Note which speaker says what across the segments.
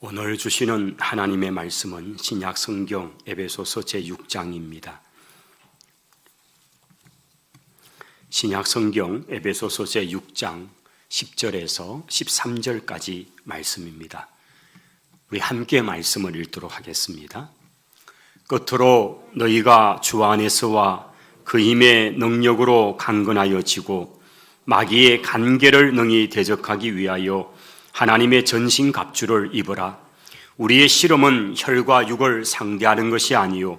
Speaker 1: 오늘 주시는 하나님의 말씀은 신약 성경 에베소서 제6장입니다. 신약 성경 에베소서 제6장 10절에서 13절까지 말씀입니다. 우리 함께 말씀을 읽도록 하겠습니다. 끝으로 너희가 주 안에서와 그 힘의 능력으로 강건하여 지고 마귀의 간계를 능히 대적하기 위하여 하나님의 전신 갑주를 입으라. 우리의 실험은 혈과 육을 상대하는 것이 아니요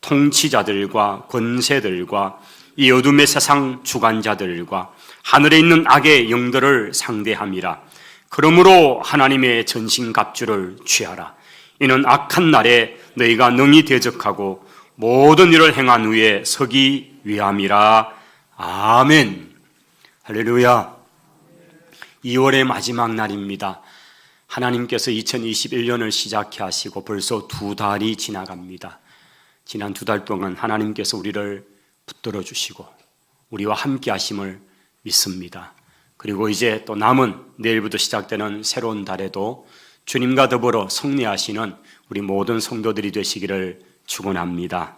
Speaker 1: 통치자들과 권세들과 이 어둠의 세상 주관자들과 하늘에 있는 악의 영들을 상대함이라. 그러므로 하나님의 전신 갑주를 취하라. 이는 악한 날에 너희가 능히 대적하고 모든 일을 행한 후에 서기 위함이라. 아멘. 할렐루야. 2월의 마지막 날입니다. 하나님께서 2021년을 시작해 하시고 벌써 2달이 지나갑니다. 지난 2달 동안 하나님께서 우리를 붙들어 주시고 우리와 함께 하심을 믿습니다. 그리고 이제 또 남은 내일부터 시작되는 새로운 달에도 주님과 더불어 승리하시는 우리 모든 성도들이 되시기를 축원합니다.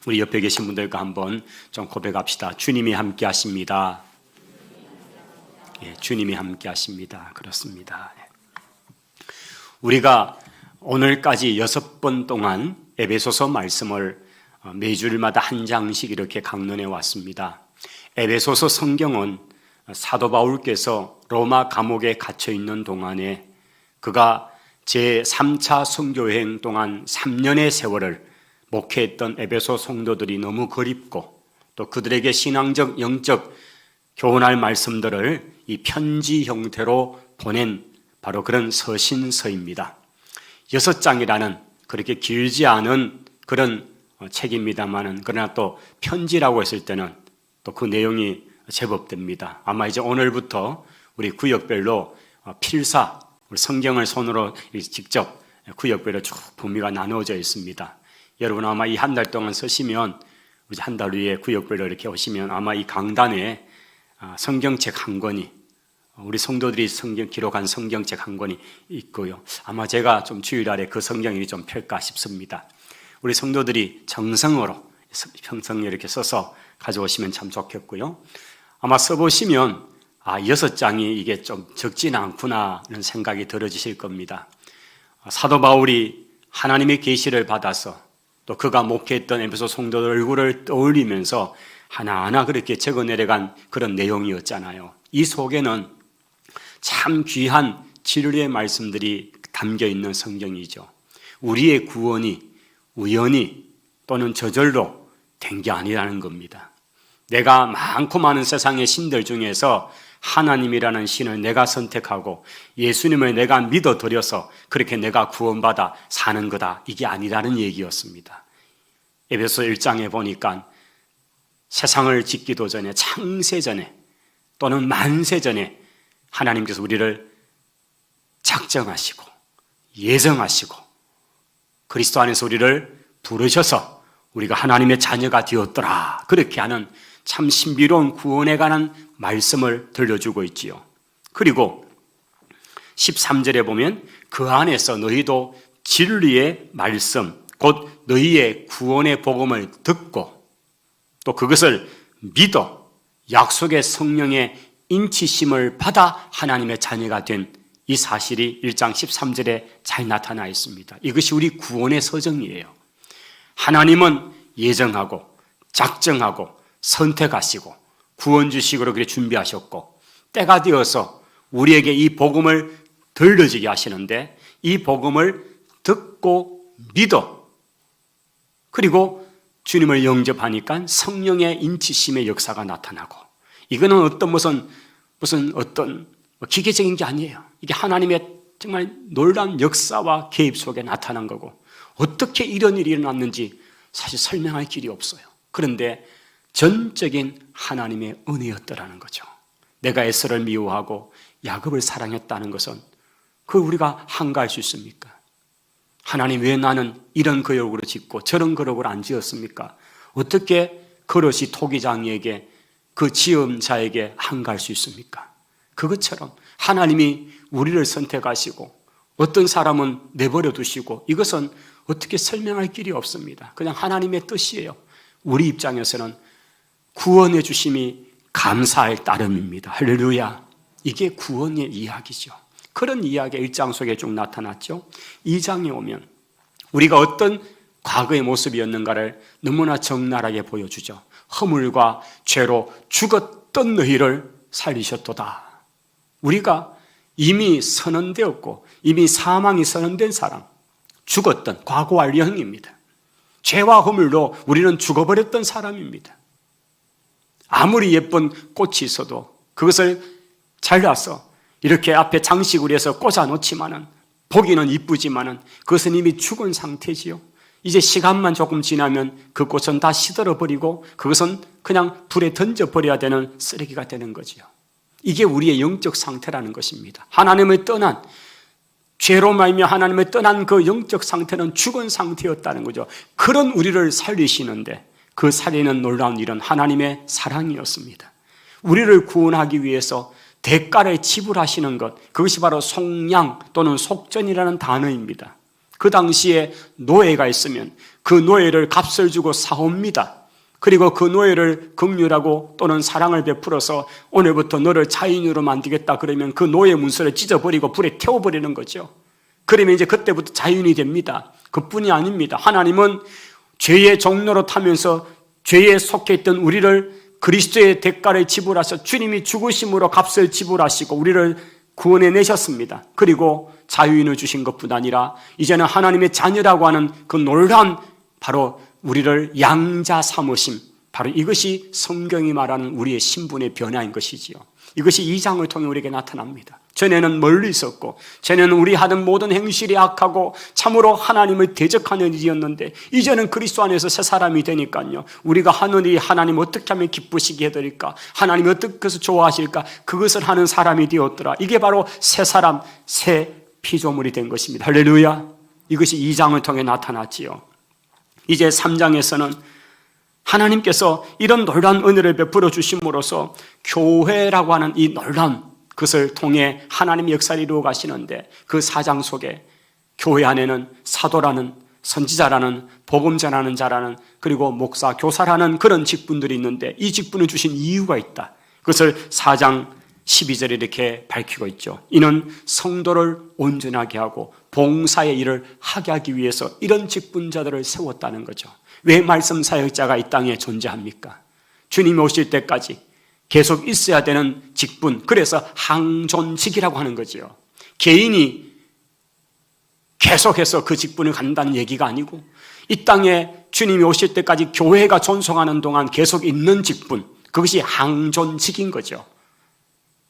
Speaker 1: 우리 옆에 계신 분들과 한번 좀 고백합시다. 주님이 함께 하십니다. 예, 주님이 함께 하십니다. 그렇습니다. 우리가 오늘까지 6번 동안 에베소서 말씀을 매주일마다 한 장씩 이렇게 강론해 왔습니다. 에베소서 성경은 사도 바울께서 로마 감옥에 갇혀 있는 동안에 그가 제3차 선교여행 동안 3년의 세월을 목회했던 에베소 성도들이 너무 그립고 또 그들에게 신앙적, 영적 교훈할 말씀들을 이 편지 형태로 보낸 바로 그런 서신서입니다. 6장이라는 그렇게 길지 않은 그런 책입니다만은 그러나 또 편지라고 했을 때는 또 그 내용이 제법 됩니다. 아마 이제 오늘부터 우리 구역별로 필사, 성경을 손으로 직접 구역별로 쭉 범위가 나누어져 있습니다. 여러분 아마 이 한 달 동안 쓰시면 이제 한 달 후에 구역별로 이렇게 오시면 아마 이 강단에 성경책 한 권이 우리 성도들이 성경 기록한 성경책 한 권이 있고요. 아마 제가 좀 주일날에 그 성경이 좀 펼까 싶습니다. 우리 성도들이 정성으로 평생 이렇게 써서 가져오시면 참 좋겠고요. 아마 써보시면 6장이 이게 좀 적진 않구나 하는 생각이 들어지실 겁니다. 사도 바울이 하나님의 계시를 받아서 또 그가 목회했던 에베소 성도들 얼굴을 떠올리면서 하나하나 그렇게 적어 내려간 그런 내용이었잖아요. 이 속에는 참 귀한 진리의 말씀들이 담겨 있는 성경이죠. 우리의 구원이 우연히 또는 저절로 된 게 아니라는 겁니다. 내가 많고 많은 세상의 신들 중에서 하나님이라는 신을 내가 선택하고 예수님을 내가 믿어드려서 그렇게 내가 구원받아 사는 거다. 이게 아니라는 얘기였습니다. 에베소 1장에 보니까 세상을 짓기도 전에 창세 전에 또는 만세 전에 하나님께서 우리를 작정하시고 예정하시고 그리스도 안에서 우리를 부르셔서 우리가 하나님의 자녀가 되었더라. 그렇게 하는 참 신비로운 구원에 관한 말씀을 들려주고 있지요. 그리고 13절에 보면 그 안에서 너희도 진리의 말씀 곧 너희의 구원의 복음을 듣고 또 그것을 믿어 약속의 성령의 인치심을 받아 하나님의 자녀가 된 이 사실이 1장 13절에 잘 나타나 있습니다. 이것이 우리 구원의 서정이에요. 하나님은 예정하고 작정하고 선택하시고 구원주식으로 그렇게 준비하셨고 때가 되어서 우리에게 이 복음을 들려지게 하시는데 이 복음을 듣고 믿어 그리고 주님을 영접하니까 성령의 인치심의 역사가 나타나고 이거는 어떤 무슨 어떤 기계적인 게 아니에요. 이게 하나님의 정말 놀라운 역사와 개입 속에 나타난 거고 어떻게 이런 일이 일어났는지 사실 설명할 길이 없어요. 그런데 전적인 하나님의 은혜였더라는 거죠. 내가 에서를 미워하고 야곱을 사랑했다는 것은 그걸 우리가 한가할 수 있습니까? 하나님 왜 나는 이런 거역으로 짓고 저런 거역으로 안 지었습니까? 어떻게 그릇이 토기장이에게 그 지은 자에게 한가할 수 있습니까? 그것처럼 하나님이 우리를 선택하시고 어떤 사람은 내버려 두시고 이것은 어떻게 설명할 길이 없습니다. 그냥 하나님의 뜻이에요. 우리 입장에서는 구원해 주심이 감사할 따름입니다. 할렐루야. 이게 구원의 이야기죠. 그런 이야기가 1장 속에 쭉 나타났죠. 2장에 오면 우리가 어떤 과거의 모습이었는가를 너무나 적나라하게 보여주죠. 허물과 죄로 죽었던 너희를 살리셨도다. 우리가 이미 선언되었고 이미 사망이 선언된 사람, 죽었던 과거 완료형입니다. 죄와 허물로 우리는 죽어버렸던 사람입니다. 아무리 예쁜 꽃이 있어도 그것을 잘라서 이렇게 앞에 장식을 해서 꽂아 놓지만은 보기는 이쁘지만은 그것은 이미 죽은 상태지요. 이제 시간만 조금 지나면 그 꽃은 다 시들어버리고 그것은 그냥 불에 던져버려야 되는 쓰레기가 되는 거지요. 이게 우리의 영적 상태라는 것입니다. 하나님을 떠난, 죄로 말미암아 하나님을 떠난 그 영적 상태는 죽은 상태였다는 거죠. 그런 우리를 살리시는데 그 살리는 놀라운 일은 하나님의 사랑이었습니다. 우리를 구원하기 위해서 대가를 지불하시는 것, 그것이 바로 속량 또는 속전이라는 단어입니다. 그 당시에 노예가 있으면 그 노예를 값을 주고 사옵니다. 그리고 그 노예를 긍휼하고 또는 사랑을 베풀어서 오늘부터 너를 자인으로 만들겠다 그러면 그 노예 문서를 찢어버리고 불에 태워버리는 거죠. 그러면 이제 그때부터 자유인이 됩니다. 그뿐이 아닙니다. 하나님은 죄의 종로로 타면서 죄에 속해 있던 우리를 그리스도의 대가를 지불하셔 주님이 죽으심으로 값을 지불하시고 우리를 구원해 내셨습니다. 그리고 자유인을 주신 것뿐 아니라 이제는 하나님의 자녀라고 하는 그 놀라운 바로 우리를 양자 삼으심, 바로 이것이 성경이 말하는 우리의 신분의 변화인 것이지요. 이것이 2장을 통해 우리에게 나타납니다. 전에는 멀리 있었고 전에는 우리 하던 모든 행실이 악하고 참으로 하나님을 대적하는 일이었는데 이제는 그리스도 안에서 새 사람이 되니까요. 우리가 하는 일이 하나님 어떻게 하면 기쁘시게 해드릴까, 하나님이 어떻게 해서 좋아하실까, 그것을 하는 사람이 되었더라. 이게 바로 새 사람, 새 피조물이 된 것입니다. 할렐루야. 이것이 2장을 통해 나타났지요. 이제 3장에서는 하나님께서 이런 놀라운 은혜를 베풀어 주심으로써 교회라고 하는 이 놀라운 그것을 통해 하나님의 역사를 이루어 가시는데 그 4장 속에 교회 안에는 사도라는, 선지자라는, 복음 전하는 자라는, 그리고 목사, 교사라는 그런 직분들이 있는데 이 직분을 주신 이유가 있다. 그것을 4장 12절에 이렇게 밝히고 있죠. 이는 성도를 온전하게 하고 봉사의 일을 하게 하기 위해서 이런 직분자들을 세웠다는 거죠. 왜 말씀 사역자가 이 땅에 존재합니까? 주님이 오실 때까지 계속 있어야 되는 직분, 그래서 항존직이라고 하는 거죠. 개인이 계속해서 그 직분을 간다는 얘기가 아니고 이 땅에 주님이 오실 때까지 교회가 존속하는 동안 계속 있는 직분, 그것이 항존직인 거죠.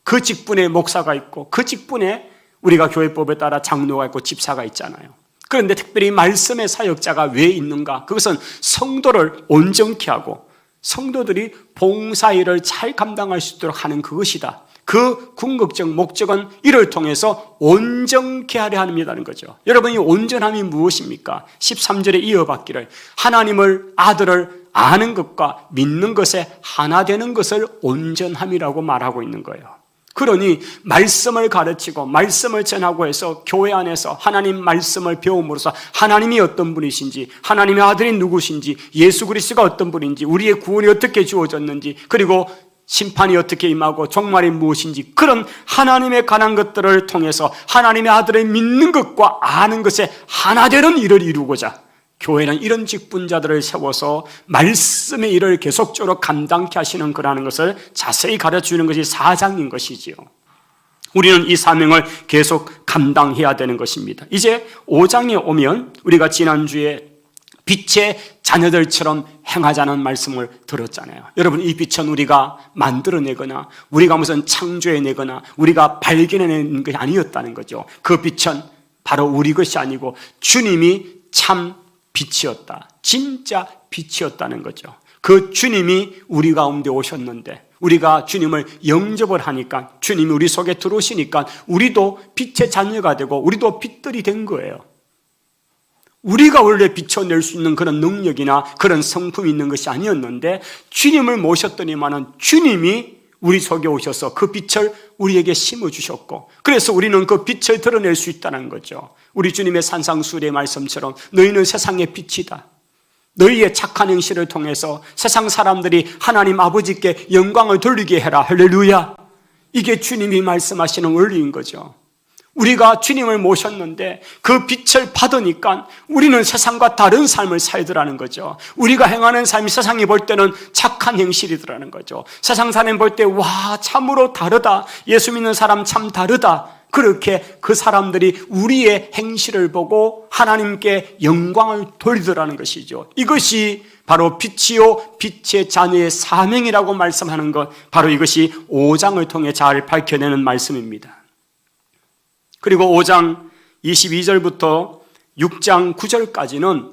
Speaker 1: 그 직분에 목사가 있고 그 직분에 우리가 교회법에 따라 장로가 있고 집사가 있잖아요. 그런데 특별히 말씀의 사역자가 왜 있는가? 그것은 성도를 온전케 하고 성도들이 봉사일을 잘 감당할 수 있도록 하는 그것이다. 그 궁극적 목적은 이를 통해서 온전케 하려 합니다는 거죠. 여러분, 이 온전함이 무엇입니까? 13절에 이어받기를 하나님을, 아들을 아는 것과 믿는 것에 하나 되는 것을 온전함이라고 말하고 있는 거예요. 그러니 말씀을 가르치고 말씀을 전하고 해서 교회 안에서 하나님 말씀을 배움으로써 하나님이 어떤 분이신지, 하나님의 아들이 누구신지, 예수 그리스도가 어떤 분인지, 우리의 구원이 어떻게 주어졌는지, 그리고 심판이 어떻게 임하고 종말이 무엇인지, 그런 하나님에 관한 것들을 통해서 하나님의 아들을 믿는 것과 아는 것에 하나 되는 일을 이루고자 교회는 이런 직분자들을 세워서 말씀의 일을 계속적으로 감당케 하시는 거라는 것을 자세히 가르쳐주는 것이 4장인 것이지요. 우리는 이 사명을 계속 감당해야 되는 것입니다. 이제 5장에 오면 우리가 지난주에 빛의 자녀들처럼 행하자는 말씀을 들었잖아요. 여러분, 이 빛은 우리가 만들어내거나 우리가 무슨 창조해내거나 우리가 발견해낸 것이 아니었다는 거죠. 그 빛은 바로 우리 것이 아니고 주님이 참 빛이었다. 진짜 빛이었다는 거죠. 그 주님이 우리 가운데 오셨는데 우리가 주님을 영접을 하니까, 주님이 우리 속에 들어오시니까 우리도 빛의 자녀가 되고 우리도 빛들이 된 거예요. 우리가 원래 비춰낼 수 있는 그런 능력이나 그런 성품이 있는 것이 아니었는데 주님을 모셨더니만은 주님이 우리 속에 오셔서 그 빛을 우리에게 심어주셨고, 그래서 우리는 그 빛을 드러낼 수 있다는 거죠. 우리 주님의 산상수훈의 말씀처럼 너희는 세상의 빛이다. 너희의 착한 행실을 통해서 세상 사람들이 하나님 아버지께 영광을 돌리게 해라. 할렐루야. 이게 주님이 말씀하시는 원리인 거죠. 우리가 주님을 모셨는데 그 빛을 받으니까 우리는 세상과 다른 삶을 살더라는 거죠. 우리가 행하는 삶이 세상이 볼 때는 착한 행실이더라는 거죠. 세상 사람 볼 때 와, 참으로 다르다. 예수 믿는 사람 참 다르다. 그렇게 그 사람들이 우리의 행실을 보고 하나님께 영광을 돌리더라는 것이죠. 이것이 바로 빛이요 빛의 자녀의 사명이라고 말씀하는 것, 바로 이것이 5장을 통해 잘 밝혀내는 말씀입니다. 그리고 5장 22절부터 6장 9절까지는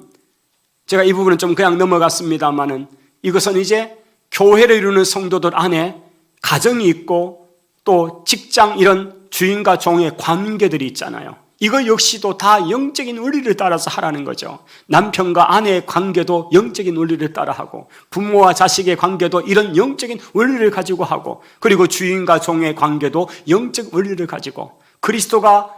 Speaker 1: 제가 이 부분은 좀 그냥 넘어갔습니다만은, 이것은 이제 교회를 이루는 성도들 안에 가정이 있고 또 직장, 이런 주인과 종의 관계들이 있잖아요. 이거 역시도 다 영적인 원리를 따라서 하라는 거죠. 남편과 아내의 관계도 영적인 원리를 따라하고, 부모와 자식의 관계도 이런 영적인 원리를 가지고 하고, 그리고 주인과 종의 관계도 영적 원리를 가지고, 그리스도가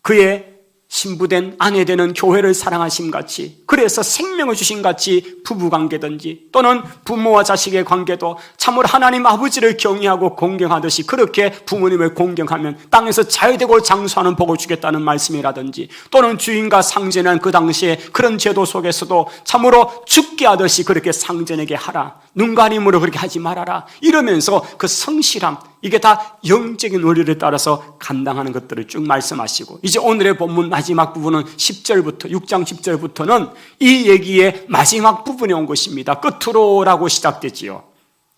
Speaker 1: 그의 신부된 아내 되는 교회를 사랑하심 같이, 그래서 생명을 주신 같이 부부관계든지 또는 부모와 자식의 관계도 참으로 하나님 아버지를 경외하고 공경하듯이 그렇게 부모님을 공경하면 땅에서 잘되고 장수하는 복을 주겠다는 말씀이라든지, 또는 주인과 상전한 그 당시에 그런 제도 속에서도 참으로 죽게 하듯이 그렇게 상전에게 하라, 눈가림으로 그렇게 하지 말아라, 이러면서 그 성실함, 이게 다 영적인 원리를 따라서 감당하는 것들을 쭉 말씀하시고, 이제 오늘의 본문 마지막 부분은 10절부터 6장 10절부터는 이 얘기의 마지막 부분에 온 것입니다. 끝으로라고 시작되지요.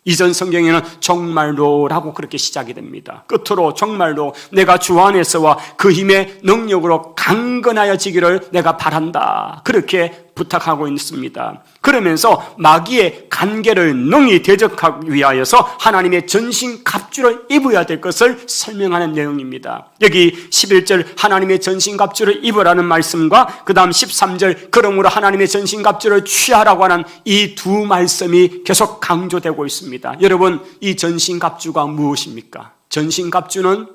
Speaker 1: 이전 성경에는 정말로라고 그렇게 시작이 됩니다. 끝으로 정말로 내가 주 안에서와 그 힘의 능력으로 강건하여지기를 내가 바란다, 그렇게 부탁하고 있습니다. 그러면서 마귀의 간계를 능히 대적하기 위하여서 하나님의 전신 갑주를 입어야 될 것을 설명하는 내용입니다. 여기 11절 하나님의 전신 갑주를 입으라는 말씀과 그 다음 13절 그러므로 하나님의 전신 갑주를 취하라고 하는 이 두 말씀이 계속 강조되고 있습니다. 여러분, 이 전신 갑주가 무엇입니까? 전신 갑주는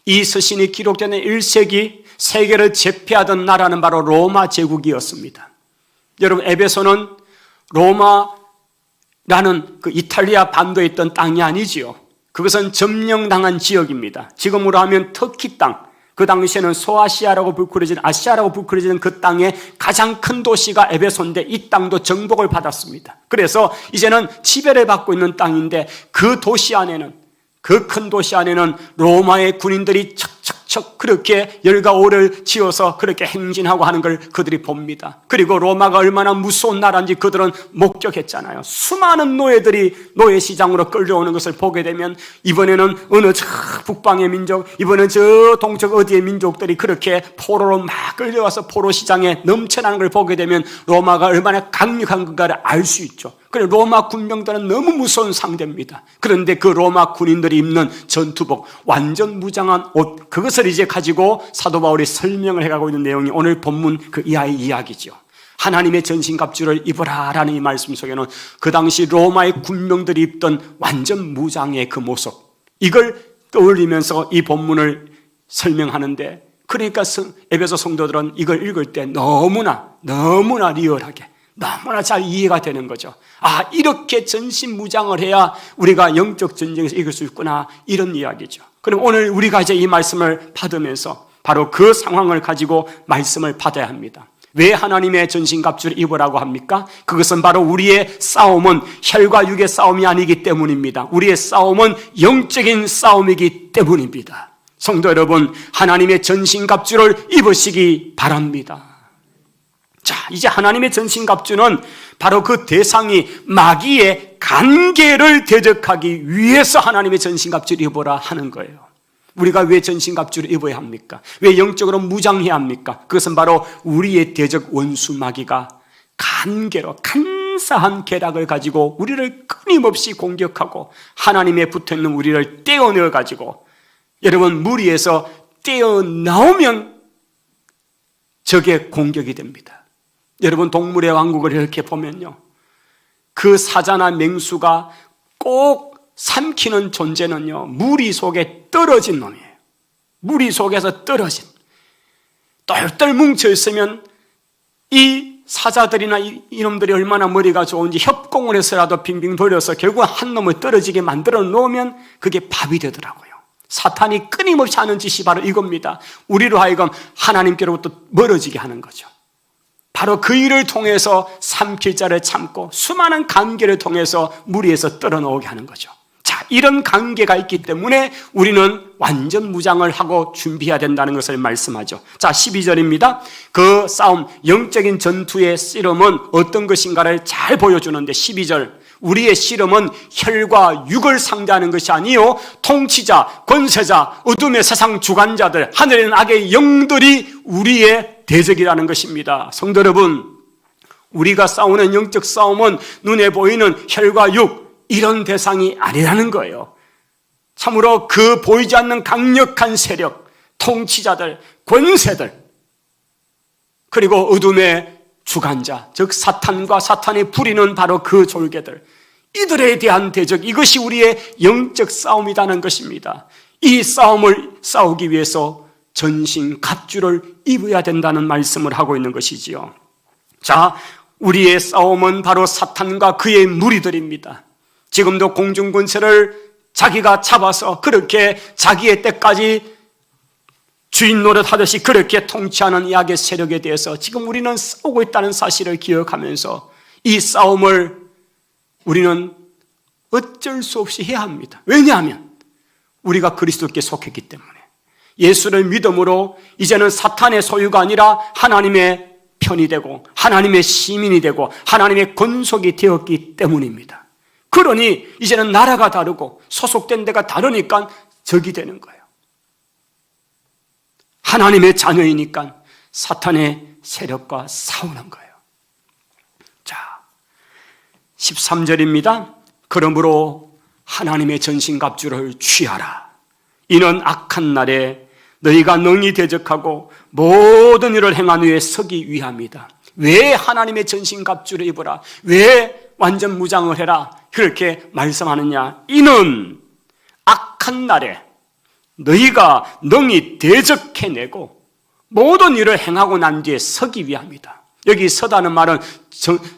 Speaker 1: 이 서신이 기록되는 1세기 세계를 제패하던 나라는 바로 로마 제국이었습니다. 여러분, 에베소는 로마라는 그 이탈리아 반도에 있던 땅이 아니지요. 그것은 점령당한 지역입니다. 지금으로 하면 터키 땅, 그 당시에는 소아시아라고 불리워지는, 아시아라고 불리워지는 그 땅의 가장 큰 도시가 에베소인데, 이 땅도 정복을 받았습니다. 그래서 이제는 지배를 받고 있는 땅인데, 그 도시 안에는, 그 큰 도시 안에는 로마의 군인들이 척척척 그렇게 열과 오를 지어서 그렇게 행진하고 하는 걸 그들이 봅니다. 그리고 로마가 얼마나 무서운 나라인지 그들은 목격했잖아요. 수많은 노예들이 노예시장으로 끌려오는 것을 보게 되면, 이번에는 어느 저 북방의 민족, 이번엔 저 동쪽 어디의 민족들이 그렇게 포로로 막 끌려와서 포로시장에 넘쳐나는 걸 보게 되면 로마가 얼마나 강력한 건가를 알 수 있죠. 그래, 로마 군병들은 너무 무서운 상대입니다. 그런데 그 로마 군인들이 입는 전투복, 완전 무장한 옷, 그것을 이제 가지고 사도 바울이 설명을 해가고 있는 내용이 오늘 본문 그 이하의 이야기죠. 하나님의 전신갑주를 입으라라는 이 말씀 속에는 그 당시 로마의 군병들이 입던 완전 무장의 그 모습, 이걸 떠올리면서 이 본문을 설명하는데, 그러니까 에베소 성도들은 이걸 읽을 때 너무나 리얼하게, 너무나 잘 이해가 되는 거죠. 아, 이렇게 전신무장을 해야 우리가 영적 전쟁에서 이길 수 있구나, 이런 이야기죠. 그럼 오늘 우리가 이제 이 말씀을 받으면서 바로 그 상황을 가지고 말씀을 받아야 합니다. 왜 하나님의 전신갑주를 입으라고 합니까? 그것은 바로 우리의 싸움은 혈과 육의 싸움이 아니기 때문입니다. 우리의 싸움은 영적인 싸움이기 때문입니다. 성도 여러분, 하나님의 전신갑주를 입으시기 바랍니다. 자, 이제 하나님의 전신갑주는 바로 그 대상이 마귀의 간계를 대적하기 위해서 하나님의 전신갑주를 입어라 하는 거예요. 우리가 왜 전신갑주를 입어야 합니까? 왜 영적으로 무장해야 합니까? 그것은 바로 우리의 대적 원수 마귀가 간계로, 간사한 계략을 가지고 우리를 끊임없이 공격하고 하나님의 붙어있는 우리를 떼어내어 가지고, 여러분, 무리에서 떼어나오면 적의 공격이 됩니다. 여러분, 동물의 왕국을 이렇게 보면요, 그 사자나 맹수가 꼭 삼키는 존재는요, 무리 속에 떨어진 놈이에요. 무리 속에서 떨어진, 똘똘 뭉쳐있으면 이 사자들이나 이놈들이 얼마나 머리가 좋은지 협공을 해서라도 빙빙 돌려서 결국 한 놈을 떨어지게 만들어 놓으면 그게 밥이 되더라고요. 사탄이 끊임없이 하는 짓이 바로 이겁니다. 우리로 하여금 하나님께로부터 멀어지게 하는 거죠. 바로 그 일을 통해서 삼킬 자를 참고 수많은 관계를 통해서 무리에서 떨어놓게 하는 거죠. 자, 이런 관계가 있기 때문에 우리는 완전 무장을 하고 준비해야 된다는 것을 말씀하죠. 자, 12절입니다. 그 싸움, 영적인 전투의 씨름은 어떤 것인가를 잘 보여주는데 12절, 우리의 씨름은 혈과 육을 상대하는 것이 아니요 통치자, 권세자, 어둠의 세상 주관자들, 하늘에 있는 악의 영들이 우리의 대적이라는 것입니다. 성도 여러분, 우리가 싸우는 영적 싸움은 눈에 보이는 혈과 육, 이런 대상이 아니라는 거예요. 참으로 그 보이지 않는 강력한 세력, 통치자들, 권세들, 그리고 어둠의 주관자, 즉 사탄과 사탄이 부리는 바로 그 졸개들, 이들에 대한 대적, 이것이 우리의 영적 싸움이라는 것입니다. 이 싸움을 싸우기 위해서 전신 갑주를 입어야 된다는 말씀을 하고 있는 것이지요. 자, 우리의 싸움은 바로 사탄과 그의 무리들입니다. 지금도 공중권세를 자기가 잡아서 그렇게 자기의 때까지 주인 노릇하듯이 그렇게 통치하는 이 악의 세력에 대해서 지금 우리는 싸우고 있다는 사실을 기억하면서 이 싸움을 우리는 어쩔 수 없이 해야 합니다. 왜냐하면 우리가 그리스도께 속했기 때문에, 예수를 믿음으로 이제는 사탄의 소유가 아니라 하나님의 편이 되고 하나님의 시민이 되고 하나님의 권속이 되었기 때문입니다. 그러니 이제는 나라가 다르고 소속된 데가 다르니까 적이 되는 거예요. 하나님의 자녀이니까 사탄의 세력과 싸우는 거예요. 자, 13절입니다. 그러므로 하나님의 전신갑주를 취하라. 이는 악한 날에 너희가 능히 대적하고 모든 일을 행한 후에 서기 위함이다. 왜 하나님의 전신갑주를 입으라? 왜 완전 무장을 해라? 그렇게 말씀하느냐? 이는 악한 날에 너희가 능히 대적해내고 모든 일을 행하고 난 뒤에 서기 위함이다. 여기 서다는 말은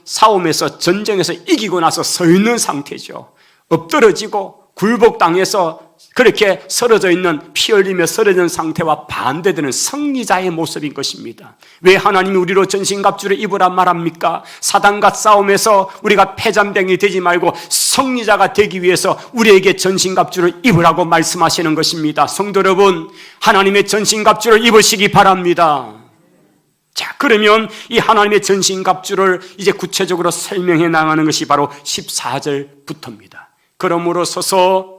Speaker 1: 싸움에서, 전쟁에서 이기고 나서 서 있는 상태죠. 엎드러지고 굴복당해서 그렇게 쓰러져 있는, 피 흘리며 쓰러진 상태와 반대되는 승리자의 모습인 것입니다. 왜 하나님이 우리로 전신갑주를 입으라 말합니까? 사단과 싸움에서 우리가 패잔병이 되지 말고 승리자가 되기 위해서 우리에게 전신갑주를 입으라고 말씀하시는 것입니다. 성도 여러분, 하나님의 전신갑주를 입으시기 바랍니다. 자, 그러면 이 하나님의 전신갑주를 이제 구체적으로 설명해 나가는 것이 바로 14절부터입니다. 그러므로 서서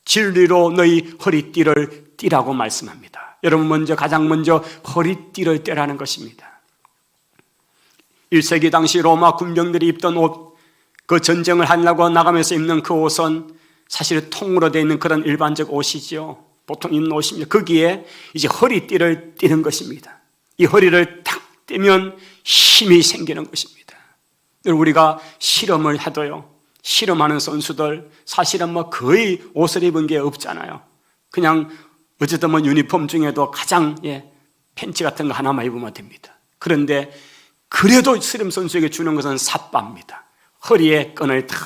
Speaker 1: 진리로 너희 허리띠를 띠라고 말씀합니다. 여러분, 가장 먼저 허리띠를 떼라는 것입니다. 1세기 당시 로마 군병들이 입던 옷, 그 전쟁을 하려고 나가면서 입는 그 옷은 사실 통으로 되어 있는 그런 일반적 옷이죠. 보통 입는 옷입니다. 거기에 이제 허리띠를 띠는 것입니다. 이 허리를 탁 떼면 힘이 생기는 것입니다. 우리가 실험을 해도요, 실험하는 선수들 사실은 거의 옷을 입은 게 없잖아요. 그냥 어쨌든 유니폼 중에도 가장 팬츠 같은 거 하나만 입으면 됩니다. 그런데 그래도 실험 선수에게 주는 것은 삿바입니다. 허리에 끈을 탁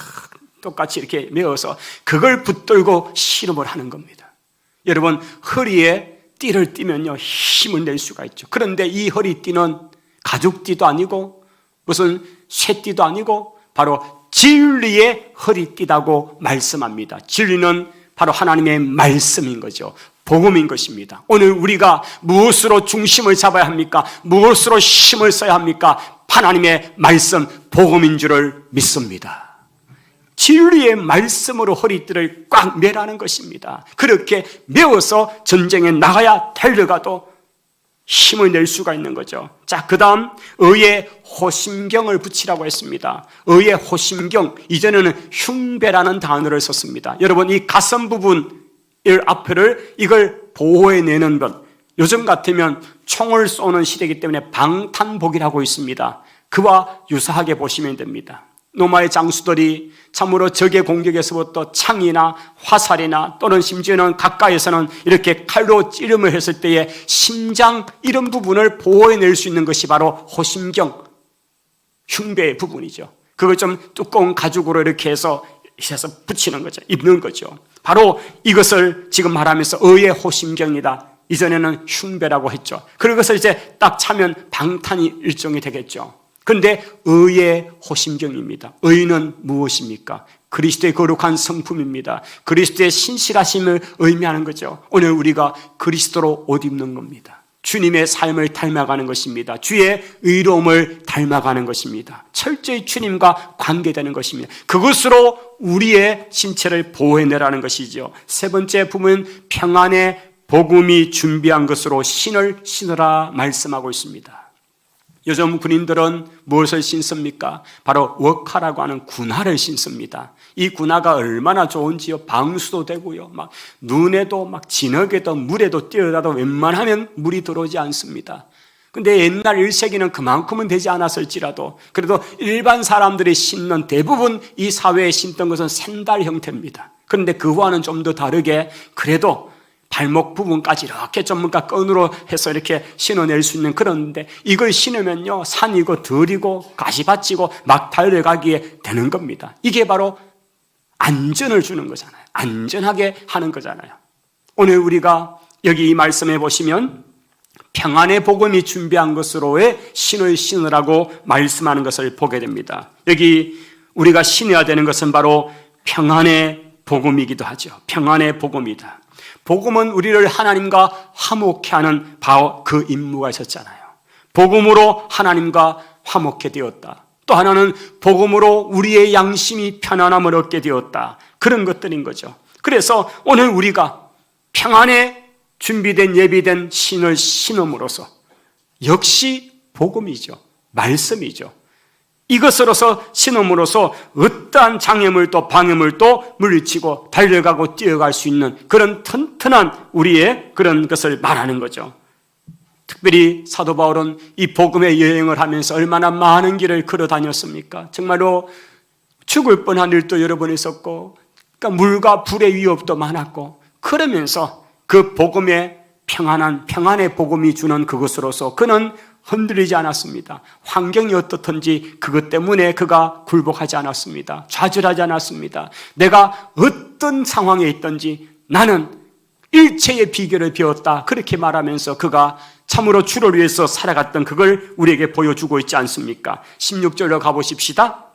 Speaker 1: 똑같이 이렇게 메어서 그걸 붙들고 실험을 하는 겁니다. 여러분, 허리에 띠를 띠면요 힘을 낼 수가 있죠. 그런데 이 허리띠는 가죽띠도 아니고 무슨 쇠띠도 아니고 바로 진리의 허리띠라고 말씀합니다. 진리는 바로 하나님의 말씀인 거죠. 복음인 것입니다. 오늘 우리가 무엇으로 중심을 잡아야 합니까? 무엇으로 힘을 써야 합니까? 하나님의 말씀, 복음인 줄을 믿습니다. 진리의 말씀으로 허리띠를 꽉 매라는 것입니다. 그렇게 메어서 전쟁에 나가야 달려가도 힘을 낼 수가 있는 거죠. 자, 그 다음 의의 호심경을 붙이라고 했습니다. 의의 호심경, 이전에는 흉배라는 단어를 썼습니다. 여러분, 이 가슴 부분을 앞을 이걸 보호해내는 것, 요즘 같으면 총을 쏘는 시대이기 때문에 방탄복이라고 있습니다. 그와 유사하게 보시면 됩니다. 로마의 장수들이 참으로 적의 공격에서부터 창이나 화살이나 또는 심지어는 가까이에서는 이렇게 칼로 찌름을 했을 때에 심장 이런 부분을 보호해낼 수 있는 것이 바로 호심경, 흉배의 부분이죠. 그걸 좀 두꺼운 가죽으로 이렇게 해서 붙이는 거죠. 입는 거죠. 바로 이것을 지금 말하면서 의의 호심경이다. 이전에는 흉배라고 했죠. 그것을 이제 딱 차면 방탄이 일종이 되겠죠. 그런데 의의 호심경입니다. 의는 무엇입니까? 그리스도의 거룩한 성품입니다. 그리스도의 신실하심을 의미하는 거죠. 오늘 우리가 그리스도로 옷 입는 겁니다. 주님의 삶을 닮아가는 것입니다. 주의 의로움을 닮아가는 것입니다. 철저히 주님과 관계되는 것입니다. 그것으로 우리의 신체를 보호해내라는 것이죠. 세 번째 부분, 평안의 복음이 준비한 것으로 신을 신으라 말씀하고 있습니다. 요즘 군인들은 무엇을 신습니까? 바로 웍하라고 하는 군화를 신습니다. 이 군화가 얼마나 좋은지요. 방수도 되고요. 막 눈에도 막 진흙에도 물에도 뛰어다도 웬만하면 물이 들어오지 않습니다. 근데 옛날 1세기는 그만큼은 되지 않았을지라도 그래도 일반 사람들이 신는 대부분 이 사회에 신던 것은 샌들 형태입니다. 그런데 그와는 좀 더 다르게 그래도 발목 부분까지 이렇게 전문가 끈으로 해서 이렇게 신어낼 수 있는 그런데 이걸 신으면요 산이고 들이고 가시밭이고 막 달려가기에 되는 겁니다. 이게 바로 안전을 주는 거잖아요. 안전하게 하는 거잖아요. 오늘 우리가 여기 이 말씀에 보시면 평안의 복음이 준비한 것으로의 신을 신으라고 말씀하는 것을 보게 됩니다. 여기 우리가 신어야 되는 것은 바로 평안의 복음이기도 하죠. 평안의 복음이다. 복음은 우리를 하나님과 화목케 하는 바로 그 임무가 있었잖아요. 복음으로 하나님과 화목케 되었다. 또 하나는 복음으로 우리의 양심이 편안함을 얻게 되었다. 그런 것들인 거죠. 그래서 오늘 우리가 평안에 준비된 예비된 신을 신음으로써 역시 복음이죠. 말씀이죠. 이것으로서 신음으로써 어떠한 장애물도 방해물도 물리치고 달려가고 뛰어갈 수 있는 그런 튼튼한 우리의 그런 것을 말하는 거죠. 특별히 사도 바울은 이 복음의 여행을 하면서 얼마나 많은 길을 걸어 다녔습니까? 정말로 죽을 뻔한 일도 여러 번 있었고 그러니까 물과 불의 위협도 많았고 그러면서 그 복음의 평안의 복음이 주는 그것으로서 그는 흔들리지 않았습니다. 환경이 어떻든지 그것 때문에 그가 굴복하지 않았습니다. 좌절하지 않았습니다. 내가 어떤 상황에 있든지 나는 일체의 비결을 배웠다. 그렇게 말하면서 그가 참으로 주를 위해서 살아갔던 그걸 우리에게 보여주고 있지 않습니까? 16절로 가보십시다.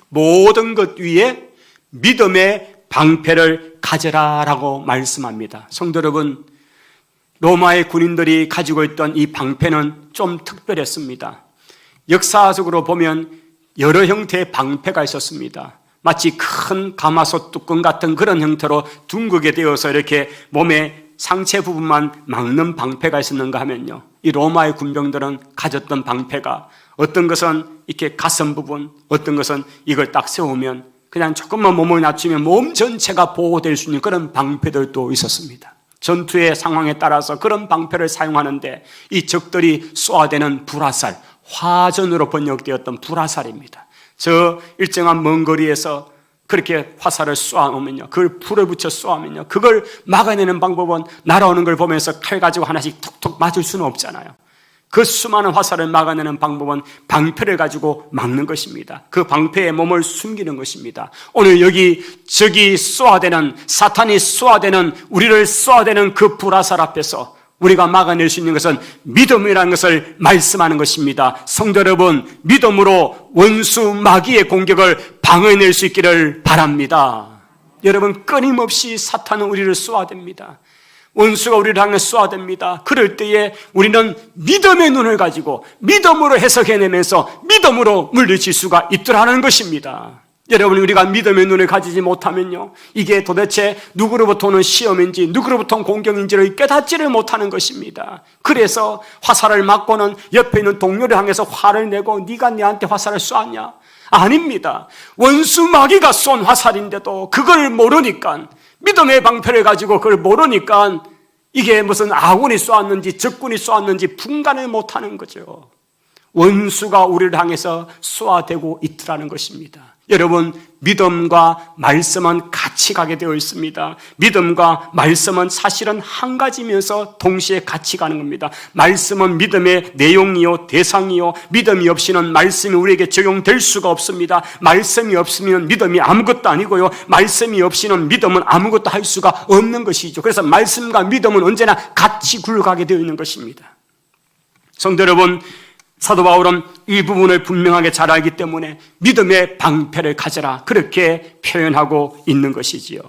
Speaker 1: 모든 것 위에 믿음의 방패를 가져라 라고 말씀합니다. 성도 여러분, 로마의 군인들이 가지고 있던 이 방패는 좀 특별했습니다. 역사적으로 보면 여러 형태의 방패가 있었습니다. 마치 큰 가마솥 뚜껑 같은 그런 형태로 둥글게 되어서 이렇게 몸의 상체 부분만 막는 방패가 있었는가 하면요, 이 로마의 군병들은 가졌던 방패가 어떤 것은 이렇게 가슴 부분, 어떤 것은 이걸 딱 세우면 그냥 조금만 몸을 낮추면 몸 전체가 보호될 수 있는 그런 방패들도 있었습니다. 전투의 상황에 따라서 그런 방패를 사용하는데 이 적들이 쏘아대는 불화살, 화전으로 번역되었던 불화살입니다. 저 일정한 먼 거리에서 그렇게 화살을 쏘아오면요, 그걸 불을 붙여 쏘아오면요, 그걸 막아내는 방법은 날아오는 걸 보면서 칼 가지고 하나씩 톡톡 맞을 수는 없잖아요. 그 수많은 화살을 막아내는 방법은 방패를 가지고 막는 것입니다. 그 방패에 몸을 숨기는 것입니다. 오늘 여기 저기 쏘아대는, 사탄이 쏘아대는, 우리를 쏘아대는 그 불화살 앞에서 우리가 막아낼 수 있는 것은 믿음이라는 것을 말씀하는 것입니다. 성도 여러분, 믿음으로 원수 마귀의 공격을 방어해낼 수 있기를 바랍니다. 여러분, 끊임없이 사탄은 우리를 쏘아댑니다. 원수가 우리를 향해 쏘아댑니다. 그럴 때에 우리는 믿음의 눈을 가지고 믿음으로 해석해내면서 믿음으로 물리칠 수가 있더라는 것입니다. 여러분, 우리가 믿음의 눈을 가지지 못하면요, 이게 도대체 누구로부터 오는 시험인지 누구로부터 온 공격인지를 깨닫지를 못하는 것입니다. 그래서 화살을 맞고는 옆에 있는 동료를 향해서 화를 내고 네가 내한테 화살을 쏘았냐? 아닙니다. 원수 마귀가 쏜 화살인데도 그걸 모르니까, 믿음의 방패를 가지고 그걸 모르니까 이게 무슨 아군이 쏘았는지 적군이 쏘았는지 분간을 못하는 거죠. 원수가 우리를 향해서 쏘아대고 있더라는 것입니다. 여러분, 믿음과 말씀은 같이 가게 되어 있습니다. 믿음과 말씀은 사실은 한 가지면서 동시에 같이 가는 겁니다. 말씀은 믿음의 내용이요 대상이요, 믿음이 없이는 말씀이 우리에게 적용될 수가 없습니다. 말씀이 없으면 믿음이 아무것도 아니고요, 말씀이 없이는 믿음은 아무것도 할 수가 없는 것이죠. 그래서 말씀과 믿음은 언제나 같이 굴러가게 되어 있는 것입니다. 성도 여러분, 사도 바울은 이 부분을 분명하게 잘 알기 때문에 믿음의 방패를 가져라, 그렇게 표현하고 있는 것이지요.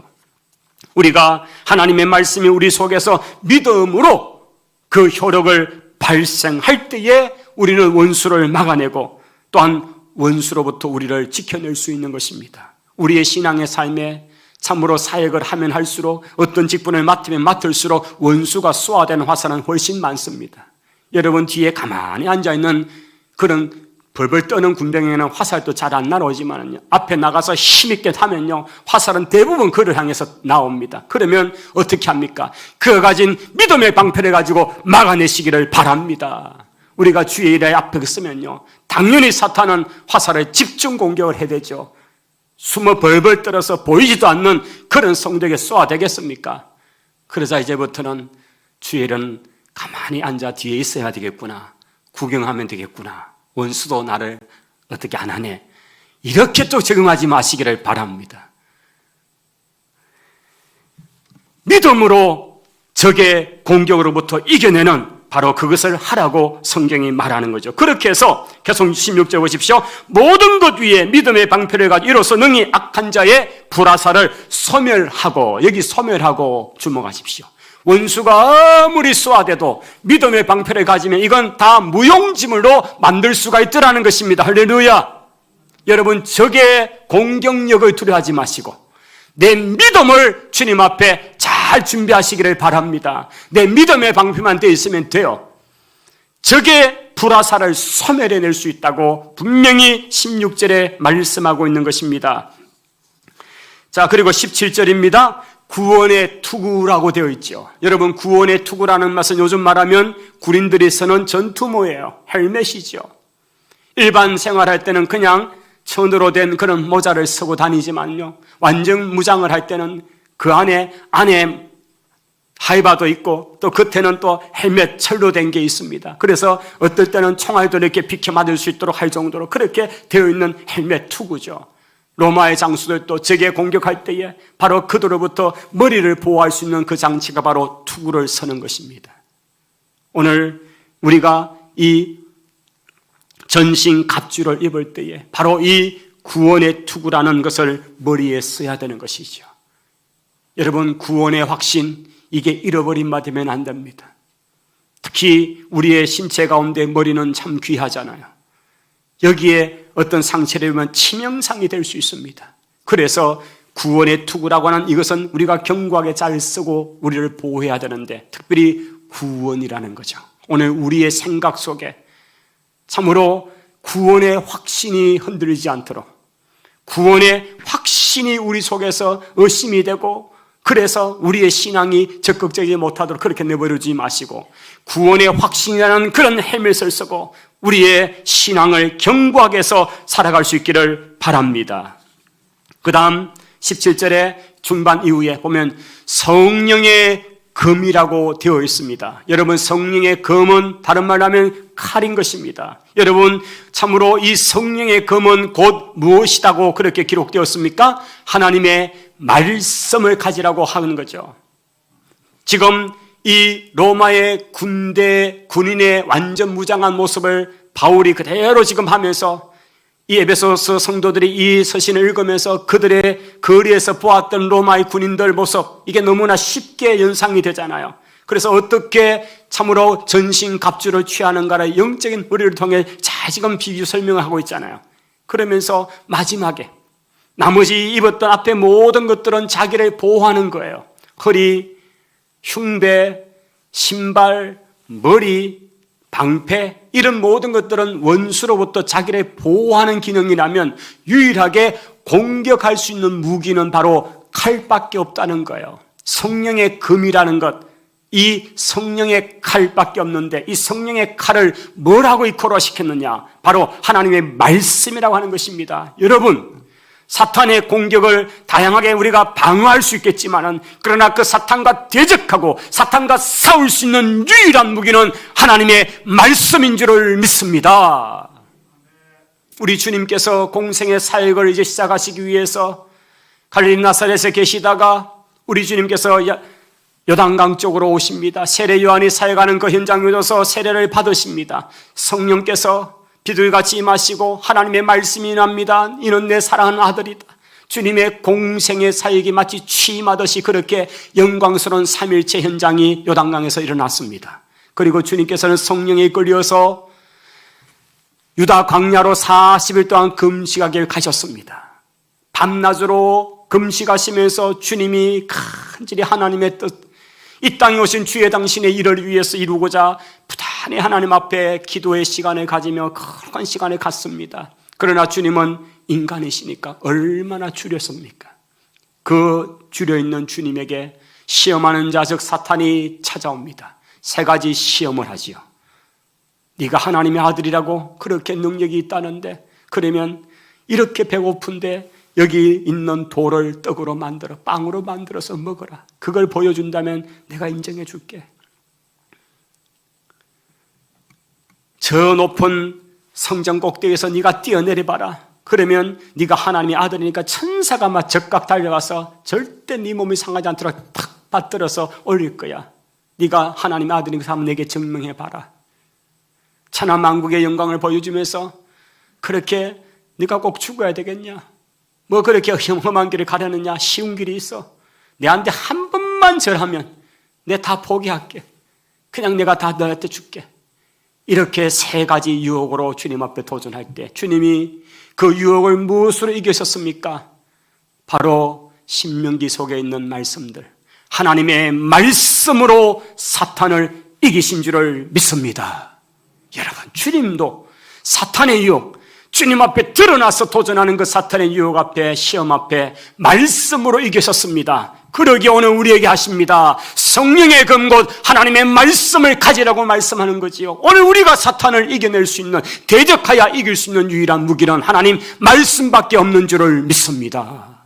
Speaker 1: 우리가 하나님의 말씀이 우리 속에서 믿음으로 그 효력을 발생할 때에 우리는 원수를 막아내고 또한 원수로부터 우리를 지켜낼 수 있는 것입니다. 우리의 신앙의 삶에 참으로 사역을 하면 할수록, 어떤 직분을 맡으면 맡을수록 원수가 쏘아대는 화살은 훨씬 많습니다. 여러분, 뒤에 가만히 앉아있는 그런 벌벌 떠는 군병에는 화살도 잘 안 날아오지만요, 앞에 나가서 힘있게 하면요, 화살은 대부분 그를 향해서 나옵니다. 그러면 어떻게 합니까? 그가 가진 믿음의 방패를 가지고 막아내시기를 바랍니다. 우리가 주의 일에 앞에 서면요, 당연히 사탄은 화살을 집중 공격을 해야 되죠. 숨어 벌벌 떨어서 보이지도 않는 그런 성도에게 쏘아대겠습니까? 그러자 이제부터는 주의 일은 가만히 앉아 뒤에 있어야 되겠구나, 구경하면 되겠구나, 원수도 나를 어떻게 안 하네, 이렇게 또 적응하지 마시기를 바랍니다. 믿음으로 적의 공격으로부터 이겨내는 바로 그것을 하라고 성경이 말하는 거죠. 그렇게 해서 계속 16절 보십시오. 모든 것 위에 믿음의 방패를 가지고 이로써 능히 악한 자의 불화살을 소멸하고, 여기 소멸하고 주목하십시오. 원수가 아무리 쏘아대도 믿음의 방패를 가지면 이건 다 무용지물로 만들 수가 있더라는 것입니다. 할렐루야. 여러분, 적의 공격력을 두려워하지 마시고 내 믿음을 주님 앞에 잘 준비하시기를 바랍니다. 내 믿음의 방패만 되어 있으면 돼요. 적의 불화살을 소멸해낼 수 있다고 분명히 16절에 말씀하고 있는 것입니다. 자, 그리고 17절입니다. 구원의 투구라고 되어 있죠. 여러분, 구원의 투구라는 말은 요즘 말하면 군인들이 쓰는 전투모예요. 헬멧이죠. 일반 생활할 때는 그냥 천으로 된 그런 모자를 쓰고 다니지만요, 완전 무장을 할 때는 그 안에 하이바도 있고 또 겉에는 또 헬멧 철로 된 게 있습니다. 그래서 어떨 때는 총알도 이렇게 비켜 맞을 수 있도록 할 정도로 그렇게 되어 있는 헬멧 투구죠. 로마의 장수들도 적에 공격할 때에 바로 그들로부터 머리를 보호할 수 있는 그 장치가 바로 투구를 서는 것입니다. 오늘 우리가 이 전신 갑주를 입을 때에 바로 이 구원의 투구라는 것을 머리에 써야 되는 것이죠. 여러분, 구원의 확신, 이게 잃어버림 받으면 안 됩니다. 특히 우리의 신체 가운데 머리는 참 귀하잖아요. 여기에 어떤 상처를 입으면 치명상이 될 수 있습니다. 그래서 구원의 투구라고 하는 이것은 우리가 견고하게 잘 쓰고 우리를 보호해야 되는데, 특별히 구원이라는 거죠. 오늘 우리의 생각 속에 참으로 구원의 확신이 흔들리지 않도록, 구원의 확신이 우리 속에서 의심이 되고, 그래서 우리의 신앙이 적극적이지 못하도록 그렇게 내버려두지 마시고, 구원의 확신이라는 그런 헬멧을 쓰고 우리의 신앙을 견고하게 해서 살아갈 수 있기를 바랍니다. 그 다음 17절의 중반 이후에 보면 성령의 검이라고 되어 있습니다. 여러분, 성령의 검은 다른 말로 하면 칼인 것입니다. 여러분, 참으로 이 성령의 검은 곧 무엇이라고 그렇게 기록되었습니까? 하나님의 말씀을 가지라고 하는 거죠. 지금 이 로마의 군인의 완전 무장한 모습을 바울이 그대로 지금 하면서, 이 에베소서 성도들이 이 서신을 읽으면서 그들의 거리에서 보았던 로마의 군인들 모습, 이게 너무나 쉽게 연상이 되잖아요. 그래서 어떻게 참으로 전신 갑주를 취하는가를 영적인 머리를 통해 잘 지금 비교 설명을 하고 있잖아요. 그러면서 마지막에 나머지 입었던 앞에 모든 것들은 자기를 보호하는 거예요. 허리, 흉배, 신발, 머리, 방패, 이런 모든 것들은 원수로부터 자기를 보호하는 기능이라면 유일하게 공격할 수 있는 무기는 바로 칼밖에 없다는 거예요. 성령의 검이라는 것, 이 성령의 칼밖에 없는데 이 성령의 칼을 뭐라고 이코로시켰느냐? 바로 하나님의 말씀이라고 하는 것입니다. 여러분, 사탄의 공격을 다양하게 우리가 방어할 수 있겠지만은, 그러나 그 사탄과 대적하고 사탄과 싸울 수 있는 유일한 무기는 하나님의 말씀인 줄을 믿습니다. 우리 주님께서 공생의 사역을 이제 시작하시기 위해서 갈릴리 나사렛에 계시다가 우리 주님께서 요단강 쪽으로 오십니다. 세례 요한이 사역하는 그 현장에 오셔서 세례를 받으십니다. 성령께서 비둘기같이 임하시고 하나님의 말씀이 납니다. 이는 내 사랑하는 아들이다. 주님의 공생의 사역이 마치 취임하듯이 그렇게 영광스러운 삼일체 현장이 요단강에서 일어났습니다. 그리고 주님께서는 성령에 이끌려서 유다 광야로 40일 동안 금식하게 가셨습니다. 밤낮으로 금식하시면서 주님이 간절히 하나님의 뜻, 이 땅에 오신 주의 당신의 일을 위해서 이루고자 부단히 하나님 앞에 기도의 시간을 가지며 거룩한 시간을 갖습니다. 그러나 주님은 인간이시니까 얼마나 줄였습니까? 그 줄여있는 주님에게 시험하는 자 즉 사탄이 찾아옵니다. 세 가지 시험을 하지요. 네가 하나님의 아들이라고 그렇게 능력이 있다는데, 그러면 이렇게 배고픈데 여기 있는 돌을 떡으로 만들어 빵으로 만들어서 먹어라. 그걸 보여준다면 내가 인정해 줄게. 저 높은 성전 꼭대기에서 네가 뛰어내려 봐라. 그러면 네가 하나님의 아들이니까 천사가 막 적각 달려가서 절대 네 몸이 상하지 않도록 탁 받들어서 올릴 거야. 네가 하나님의 아들이니까 한번 내게 증명해 봐라. 천하만국의 영광을 보여주면서 그렇게 네가 꼭 죽어야 되겠냐? 뭐 그렇게 험한 길을 가려느냐? 쉬운 길이 있어. 내한테 한 번만 절하면 내가 다 포기할게. 그냥 내가 다 너한테 줄게. 이렇게 세 가지 유혹으로 주님 앞에 도전할 때 주님이 그 유혹을 무엇으로 이기셨습니까? 바로 신명기 속에 있는 말씀들, 하나님의 말씀으로 사탄을 이기신 줄을 믿습니다. 여러분, 주님도 사탄의 유혹, 주님 앞에 드러나서 도전하는 그 사탄의 유혹 앞에, 시험 앞에 말씀으로 이기셨습니다. 그러기에 오늘 우리에게 하십니다. 성령의 검곧 하나님의 말씀을 가지라고 말씀하는 거지요. 오늘 우리가 사탄을 이겨낼 수 있는, 대적하여 이길 수 있는 유일한 무기는 하나님 말씀밖에 없는 줄을 믿습니다.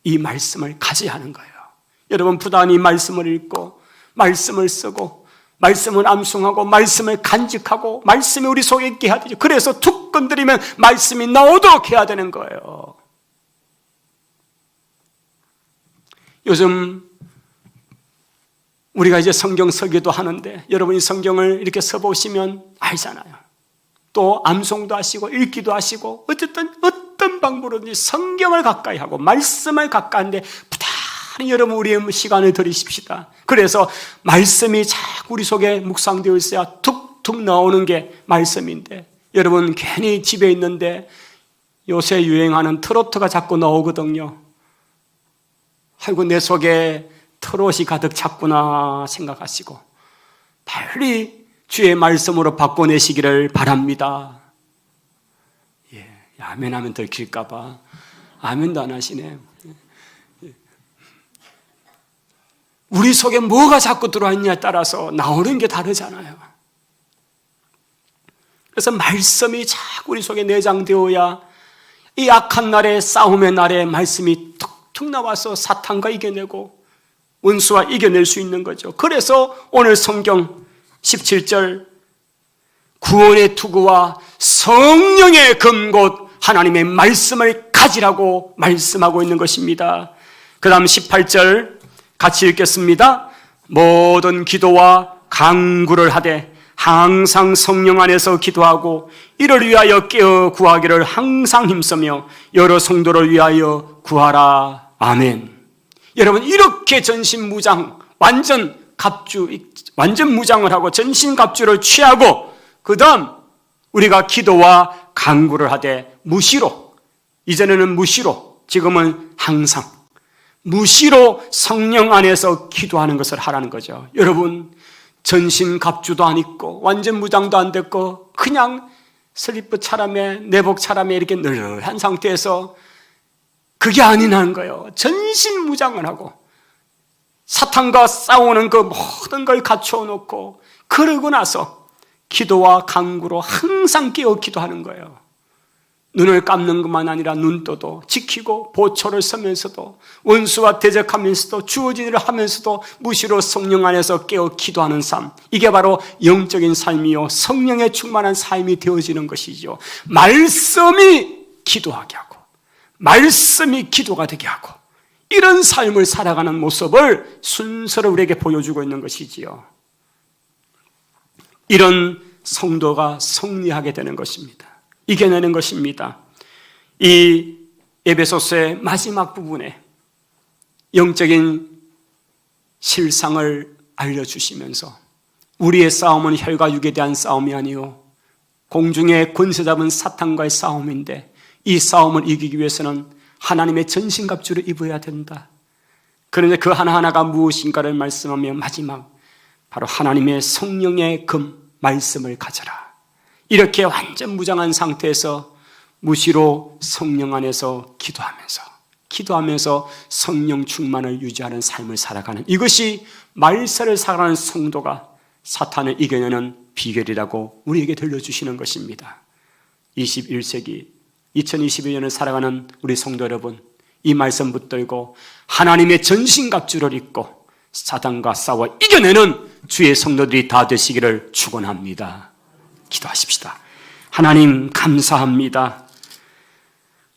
Speaker 1: 이 말씀을 가져야 하는 거예요. 여러분, 부단히 말씀을 읽고 말씀을 쓰고 말씀을 암송하고 말씀을 간직하고 말씀이 우리 속에 있게 해야 되죠. 그래서 툭 건드리면 말씀이 나오도록 해야 되는 거예요. 요즘 우리가 이제 성경 설교도 하는데 여러분이 성경을 이렇게 써보시면 알잖아요. 또 암송도 하시고 읽기도 하시고 어쨌든 어떤 방법으로든지 성경을 가까이 하고 말씀을 가까이 하는데 부단히 여러분 우리의 시간을 들이십시다. 그래서 말씀이 자꾸 우리 속에 묵상되어 있어야 툭툭 나오는 게 말씀인데, 여러분 괜히 집에 있는데 요새 유행하는 트로트가 자꾸 나오거든요. 아이고 내 속에 트롯이 가득 찼구나 생각하시고 빨리 주의 말씀으로 바꿔내시기를 바랍니다. 예, 아멘하면 들킬까 봐 아멘도 안 하시네. 우리 속에 뭐가 자꾸 들어왔냐에 따라서 나오는 게 다르잖아요. 그래서 말씀이 자꾸 우리 속에 내장되어야 이 악한 날에, 싸움의 날에 말씀이 툭툭 나와서 사탄과 이겨내고 원수와 이겨낼 수 있는 거죠. 그래서 오늘 성경 17절 구원의 투구와 성령의 검곧 하나님의 말씀을 가지라고 말씀하고 있는 것입니다. 그 다음 18절 같이 읽겠습니다. 모든 기도와 간구를 하되 항상 성령 안에서 기도하고 이를 위하여 깨어 구하기를 항상 힘쓰며 여러 성도를 위하여 구하라. 아멘. 여러분, 이렇게 전신무장, 완전 무장을 하고 전신갑주를 취하고 그 다음 우리가 기도와 간구를 하되 무시로, 이전에는 무시로, 지금은 항상 무시로 성령 안에서 기도하는 것을 하라는 거죠. 여러분, 전신갑주도 안 입고 완전 무장도 안 됐고 그냥 슬리퍼 차람에 내복 차람에 이렇게 늘한 상태에서 그게 아니라는 거예요. 전신 무장을 하고 사탄과 싸우는 그 모든 걸 갖추어 놓고 그러고 나서 기도와 간구로 항상 깨어 기도하는 거예요. 눈을 감는 것만 아니라 눈떠도 지키고 보초를 서면서도 원수와 대적하면서도 주어진 일을 하면서도 무시로 성령 안에서 깨어 기도하는 삶, 이게 바로 영적인 삶이요 성령에 충만한 삶이 되어지는 것이죠. 말씀이 기도하게 하고 말씀이 기도가 되게 하고 이런 삶을 살아가는 모습을 순서로 우리에게 보여주고 있는 것이지요. 이런 성도가 승리하게 되는 것입니다. 이겨내는 것입니다. 이 에베소서의 마지막 부분에 영적인 실상을 알려주시면서 우리의 싸움은 혈과 육에 대한 싸움이 아니요 공중의 권세 잡은 사탄과의 싸움인데 이 싸움을 이기기 위해서는 하나님의 전신갑주를 입어야 된다. 그런데 그 하나하나가 무엇인가를 말씀하며 마지막 바로 하나님의 성령의 금 말씀을 가져라. 이렇게 완전 무장한 상태에서 무시로 성령 안에서 기도하면서 성령 충만을 유지하는 삶을 살아가는 이것이 말세를 살아가는 성도가 사탄을 이겨내는 비결이라고 우리에게 들려주시는 것입니다. 21세기 2022년을 살아가는 우리 성도 여러분, 이 말씀 붙들고 하나님의 전신갑주를 입고 사탄과 싸워 이겨내는 주의 성도들이 다 되시기를 축원합니다. 기도하십시다. 하나님 감사합니다.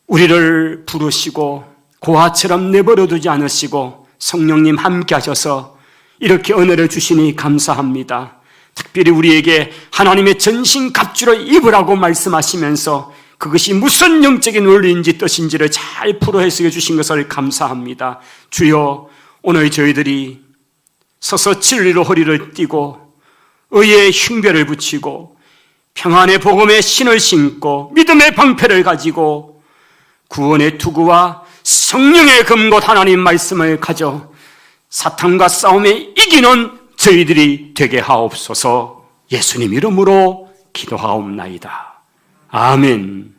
Speaker 1: 우리를 부르시고 고아처럼 내버려 두지 않으시고 성령님 함께 하셔서 이렇게 은혜를 주시니 감사합니다. 특별히 우리에게 하나님의 전신갑주를 입으라고 말씀하시면서 그것이 무슨 영적인 원리인지 뜻인지를 잘 풀어 해석해 주신 것을 감사합니다. 주여, 오늘 저희들이 서서 진리로 허리를 띠고 의의 흉배를 붙이고 평안의 복음의 신을 신고 믿음의 방패를 가지고 구원의 투구와 성령의 금곳 하나님 말씀을 가져 사탄과 싸움에 이기는 저희들이 되게 하옵소서. 예수님 이름으로 기도하옵나이다. 아멘.